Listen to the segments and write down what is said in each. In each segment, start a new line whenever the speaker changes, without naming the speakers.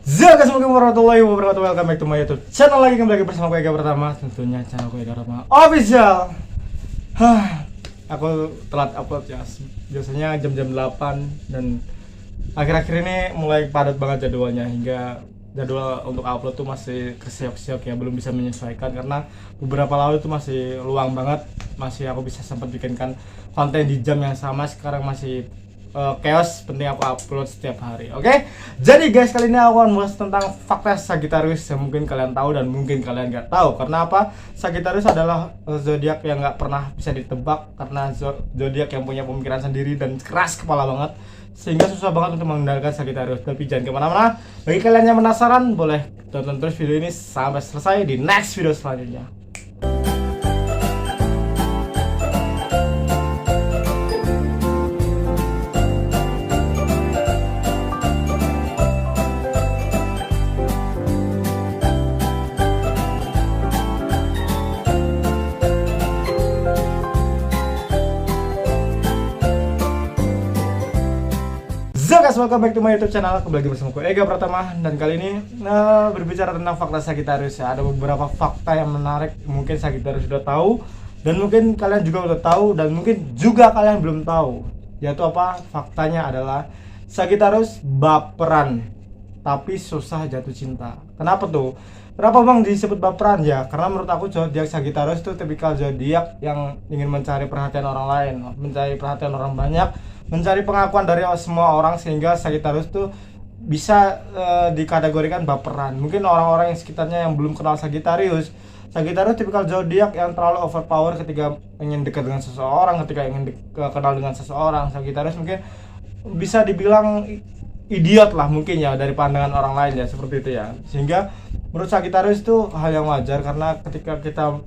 Assalamualaikum warahmatullahi wabarakatuh. Welcome back to my YouTube channel lagi, kembali lagi bersama gue Ega Pertama. Tentunya channel gue Ega Pertama Official. Aku telat upload ya. Biasanya jam-jam 8 dan akhir-akhir ini mulai padat banget jadwalnya, hingga jadwal untuk upload tuh masih kesiok-siok ya, belum bisa menyesuaikan karena beberapa lalu itu masih luang banget, masih aku bisa sempat bikinkan konten di jam yang sama. Sekarang masih chaos, penting aku upload setiap hari. Oke? Jadi guys, kali ini aku akan membahas tentang fakta Sagittarius yang mungkin kalian tahu dan mungkin kalian nggak tahu. Karena apa? Sagittarius adalah zodiak yang nggak pernah bisa ditebak, karena zodiak yang punya pemikiran sendiri dan keras kepala banget, sehingga susah banget untuk mengendalikan Sagittarius. Tapi jangan kemana-mana. Bagi kalian yang penasaran, boleh tonton terus video ini sampai selesai di next video selanjutnya. Guys, welcome back to my YouTube channel. Kembali lagi bersama gue Ega Pertama, dan kali ini berbicara tentang fakta Sagittarius ya. Ada beberapa fakta yang menarik, mungkin Sagittarius sudah tahu dan mungkin kalian juga udah tahu, dan mungkin juga kalian belum tahu. Yaitu apa? Faktanya adalah Sagittarius baperan tapi susah jatuh cinta. Kenapa tuh? Kenapa bang disebut baperan ya? Karena menurut aku zodiak Sagittarius itu tipikal zodiak yang ingin mencari perhatian orang lain, mencari perhatian orang banyak, mencari pengakuan dari semua orang, sehingga Sagittarius tuh bisa dikategorikan baperan. Mungkin orang-orang yang sekitarnya yang belum kenal Sagittarius tipikal zodiak yang terlalu overpower ketika ingin dekat dengan seseorang, ketika ingin kenal dengan seseorang. Sagittarius mungkin bisa dibilang idiot lah mungkin ya dari pandangan orang lain ya, seperti itu ya. Sehingga menurut Sagittarius itu hal yang wajar, karena ketika kita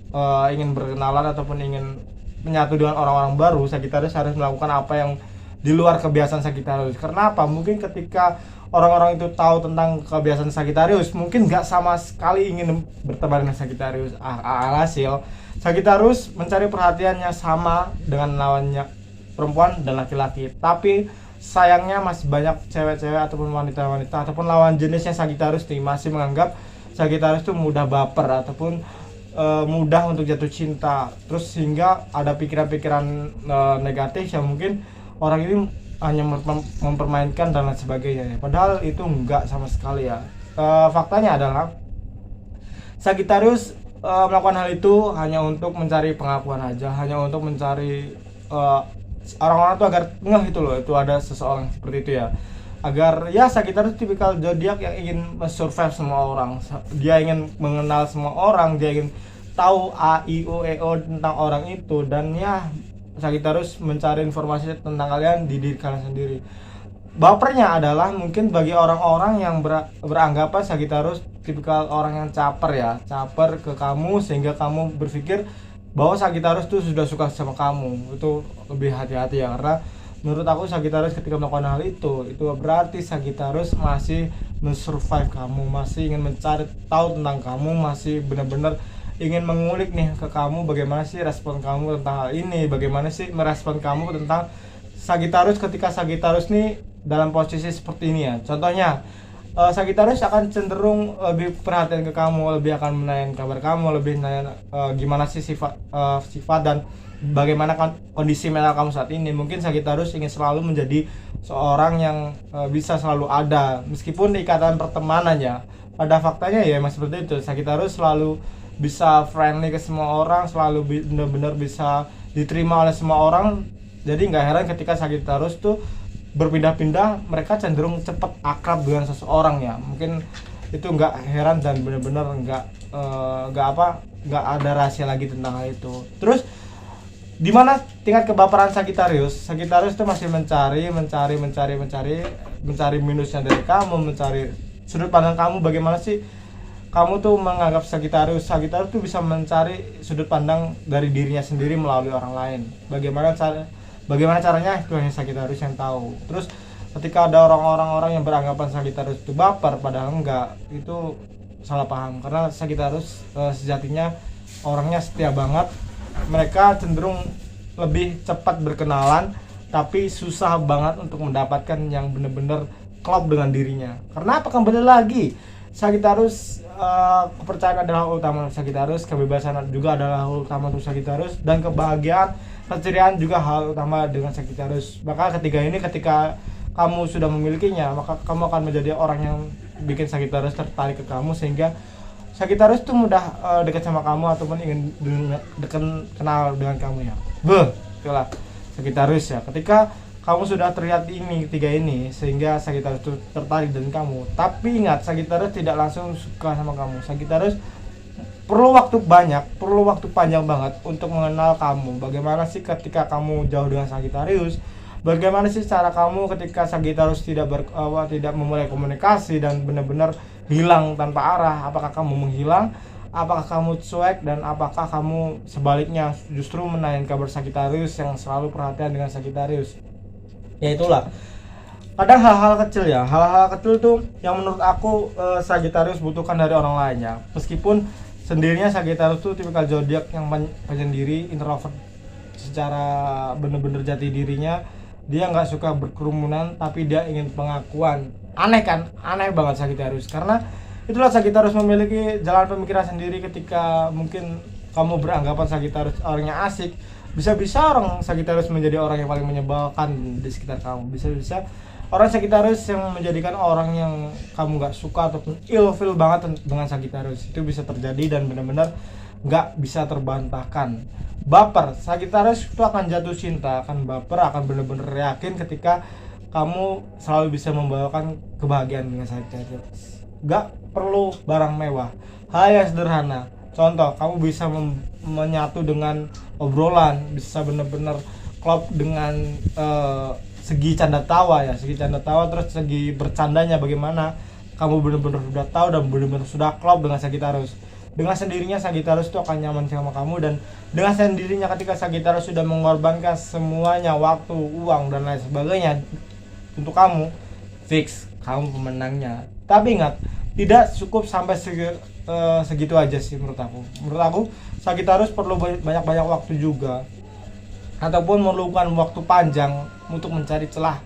ingin berkenalan ataupun ingin menyatu dengan orang-orang baru, Sagittarius harus melakukan apa yang di luar kebiasaan Sagittarius. Karena apa? Mungkin ketika orang-orang itu tahu tentang kebiasaan Sagittarius, mungkin nggak sama sekali ingin berteman dengan Sagittarius. Alhasil Sagittarius mencari perhatiannya sama dengan lawannya, perempuan dan laki-laki. Tapi sayangnya masih banyak cewek-cewek ataupun wanita-wanita ataupun lawan jenisnya Sagittarius nih masih menganggap Sagittarius itu mudah baper ataupun mudah untuk jatuh cinta. Terus sehingga ada pikiran-pikiran negatif yang mungkin orang ini hanya mempermainkan dan lain sebagainya. Padahal itu enggak sama sekali ya. Faktanya adalah Sagittarius melakukan hal itu hanya untuk mencari pengakuan aja, hanya untuk mencari orang-orang tuh agar ngeh itu loh, itu ada seseorang seperti itu ya. Agar ya, Sagittarius tipikal zodiak yang ingin survive semua orang. Dia ingin mengenal semua orang, dia ingin tahu A I O E O tentang orang itu, dan ya Sagittarius mencari informasi tentang kalian di diri kalian sendiri. Bapernya adalah mungkin bagi orang-orang yang beranggapan Sagittarius tipikal orang yang caper ya, caper ke kamu sehingga kamu berpikir bahwa Sagittarius tuh sudah suka sama kamu. Itu lebih hati-hati ya, karena menurut aku Sagittarius ketika melakukan hal itu berarti Sagittarius masih mensurvive kamu, masih ingin mencari tahu tentang kamu, masih benar-benar ingin mengulik nih ke kamu, bagaimana sih respon kamu tentang hal ini, bagaimana sih merespon kamu tentang Sagittarius ketika Sagittarius nih dalam posisi seperti ini ya. Contohnya Sagittarius akan cenderung lebih perhatian ke kamu, lebih akan menanyakan kabar kamu, lebih nanya gimana sih sifat dan bagaimana kondisi mental kamu saat ini. Mungkin Sagittarius ingin selalu menjadi seorang yang bisa selalu ada meskipun ikatan pertemanan ya. Pada faktanya ya emang seperti itu. Sagittarius selalu bisa friendly ke semua orang, selalu benar-benar bisa diterima oleh semua orang. Jadi nggak heran ketika Sagittarius tuh berpindah-pindah, mereka cenderung cepat akrab dengan seseorang ya. Mungkin itu nggak heran dan benar-benar nggak ada rahasia lagi tentang hal itu. Terus di mana tingkat kebaperan Sagittarius? Sagittarius tuh masih mencari minusnya dari kamu, mencari sudut pandang kamu, bagaimana sih kamu tuh menganggap Sagittarius tuh bisa mencari sudut pandang dari dirinya sendiri melalui orang lain. Bagaimana caranya itu hanya Sagittarius yang tahu. Terus ketika ada orang-orang yang beranggapan Sagittarius itu baper, padahal enggak, itu salah paham. Karena Sagittarius sejatinya orangnya setia banget. Mereka cenderung lebih cepat berkenalan, tapi susah banget untuk mendapatkan yang benar-benar klop dengan dirinya. Karena apa? Kembali lagi, Sagittarius, kepercayaan adalah hal utama Sagittarius, kebebasan juga adalah hal utama untuk Sagittarius, dan kebahagiaan, keceriaan juga hal utama dengan Sagittarius. Maka ketika kamu sudah memilikinya, maka kamu akan menjadi orang yang bikin Sagittarius tertarik ke kamu, sehingga Sagittarius tuh mudah dekat sama kamu ataupun ingin kenal dengan kamu ya. Itulah Sagittarius ya. Ketika kamu sudah terlihat ini tiga ini, sehingga Sagittarius itu tertarik dengan kamu. Tapi ingat, Sagittarius tidak langsung suka sama kamu. Sagittarius perlu waktu panjang banget untuk mengenal kamu. Bagaimana sih ketika kamu jauh dengan Sagittarius? Bagaimana sih cara kamu ketika Sagittarius tidak memulai komunikasi dan benar-benar hilang tanpa arah? Apakah kamu menghilang? Apakah kamu cuek? Dan apakah kamu sebaliknya justru menanyakan kabar Sagittarius yang selalu perhatian dengan Sagittarius? Ya itulah, kadang hal-hal kecil tuh yang menurut aku Sagittarius butuhkan dari orang lain ya. Meskipun sendirinya Sagittarius tuh tipikal zodiak yang penyendiri, introvert secara bener-bener jati dirinya. Dia nggak suka berkerumunan, tapi dia ingin pengakuan. Aneh kan? Aneh banget Sagittarius. Karena itulah, Sagittarius memiliki jalan pemikiran sendiri. Ketika mungkin kamu beranggapan Sagittarius orangnya asik, bisa-bisa orang Sagittarius menjadi orang yang paling menyebalkan di sekitar kamu. Bisa-bisa orang Sagittarius yang menjadikan orang yang kamu gak suka ataupun ilfeel banget dengan Sagittarius. Itu bisa terjadi dan benar-benar gak bisa terbantahkan. Baper, Sagittarius itu akan jatuh cinta, akan baper, akan benar-benar yakin ketika kamu selalu bisa membawakan kebahagiaan dengan Sagittarius. Gak perlu barang mewah, hal yang sederhana. Contoh, kamu bisa menyatu dengan obrolan, bisa benar-benar klop dengan segi canda tawa, terus segi bercandanya bagaimana. Kamu benar-benar sudah tahu dan benar-benar sudah klop dengan Sagittarius. Dengan sendirinya Sagittarius itu akan nyaman sama kamu, dan dengan sendirinya ketika Sagittarius sudah mengorbankan semuanya, waktu, uang dan lain sebagainya untuk kamu, fix kamu pemenangnya. Tapi ingat, tidak cukup sampai segitu aja sih menurut aku. Sagittarius perlu banyak waktu juga, ataupun memerlukan waktu panjang untuk mencari celah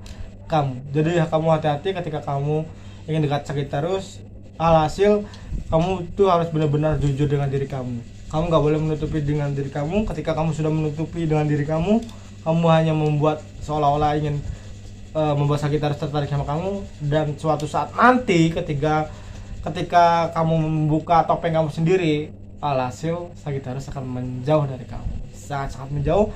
kamu. Jadi kamu hati-hati ketika kamu ingin dekat Sagittarius. Alhasil kamu tuh harus benar-benar jujur dengan diri kamu. Kamu gak boleh menutupi dengan diri kamu. Ketika kamu sudah menutupi dengan diri kamu hanya membuat seolah-olah ingin membuat Sagittarius tertarik sama kamu. Dan suatu saat nanti ketika kamu membuka topeng kamu sendiri, alhasil Sagittarius akan menjauh dari kamu, sangat-sangat menjauh,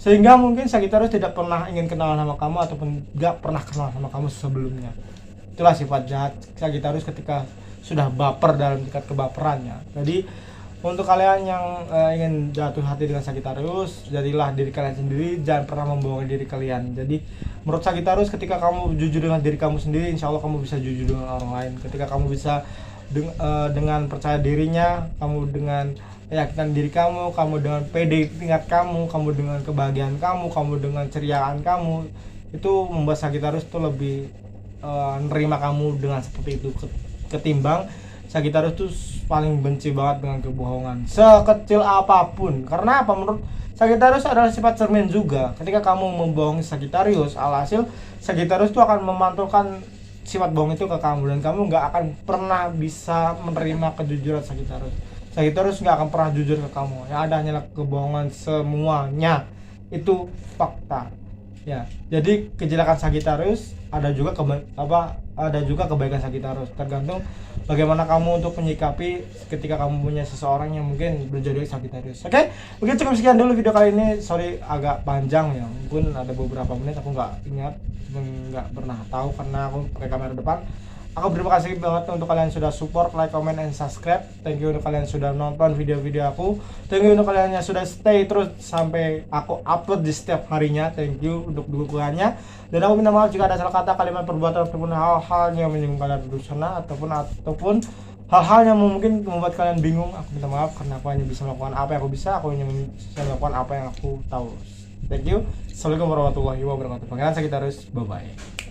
sehingga mungkin Sagittarius tidak pernah ingin kenal sama kamu ataupun gak pernah kenal sama kamu sebelumnya. Itulah sifat jahat Sagittarius ketika sudah baper dalam tingkat kebaperannya. Jadi untuk kalian yang ingin jatuh hati dengan Sagittarius, jadilah diri kalian sendiri, jangan pernah membohongi diri kalian. Jadi menurut Sagittarius, ketika kamu jujur dengan diri kamu sendiri, insya Allah kamu bisa jujur dengan orang lain. Ketika kamu bisa dengan percaya dirinya, kamu dengan keyakinan diri kamu dengan pede tingkat kamu dengan kebahagiaan kamu dengan ceriaan kamu, itu membuat Sagittarius itu lebih nerima kamu dengan seperti itu, ketimbang Sagittarius tuh paling benci banget dengan kebohongan sekecil apapun. Karena apa? Menurut Sagittarius adalah sifat cermin juga. Ketika kamu membohongi Sagittarius, alhasil Sagittarius tuh akan memantulkan sifat bohong itu ke kamu, dan kamu nggak akan pernah bisa menerima kejujuran Sagittarius. Sagittarius nggak akan pernah jujur ke kamu. Yang ada hanyalah kebohongan semuanya. Itu fakta. Ya, jadi kejelekan Sagittarius ada juga kebaikan Sagittarius. Tergantung bagaimana kamu untuk menyikapi ketika kamu punya seseorang yang mungkin berjodoh Sagittarius. Oke, mungkin cukup sekian dulu video kali ini. Sorry agak panjang ya, mungkin ada beberapa menit aku nggak ingat, nggak pernah tahu karena aku pakai kamera depan. Aku berterima kasih banget untuk kalian sudah support, like, comment, and subscribe. Thank you untuk kalian sudah nonton video-video aku. Thank you untuk kalian yang sudah stay terus sampai aku upload di setiap harinya. Thank you untuk dukungannya. Dan aku minta maaf jika ada salah kata, kalimat, perbuatan, ataupun hal-hal yang menyinggung kalian berusaha ataupun hal-hal yang mungkin membuat kalian bingung. Aku minta maaf karena aku hanya bisa melakukan apa yang aku bisa. Aku hanya bisa melakukan apa yang aku tahu. Thank you. Assalamualaikum warahmatullahi wabarakatuh. Pangeran Sagittarius. Bye bye.